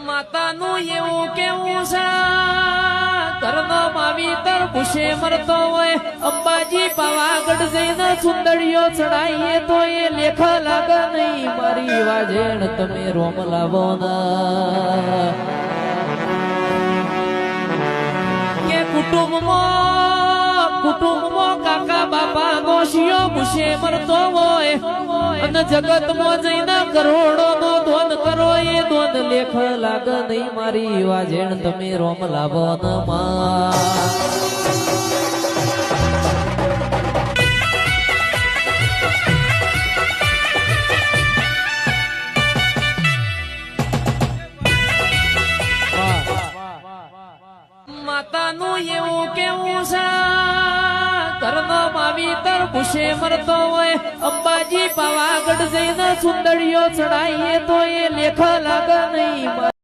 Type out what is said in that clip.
માતાનું એવું કેવું છે ઘરનો માવીતર ભૂસે મરતો હોય અંબાજી પાવાગઢ જઈને સુંદરીઓ ચડાઈએ તો એ લેખ લાગે નહીં મારી વાજેણ તમે રોમ લાવો ના કે કુટુંબમાં કાકા બાપા ગોશીઓ ભૂસે મરતો હોય અને જગતમાં જઈને કરોડો નો ધોન કરો એ ધોન લેખ લાગ નહીં મારી વાજેણ તમે રોમ લાવો ન માતાનું એવું કેવું છે ઘરનો માવીતર ભૂસે મરતો હોય અંબાજી પાવાગઢ જઈને સુંદરીઓ ચડાઈએ તો એ લેખ લાગે નહીં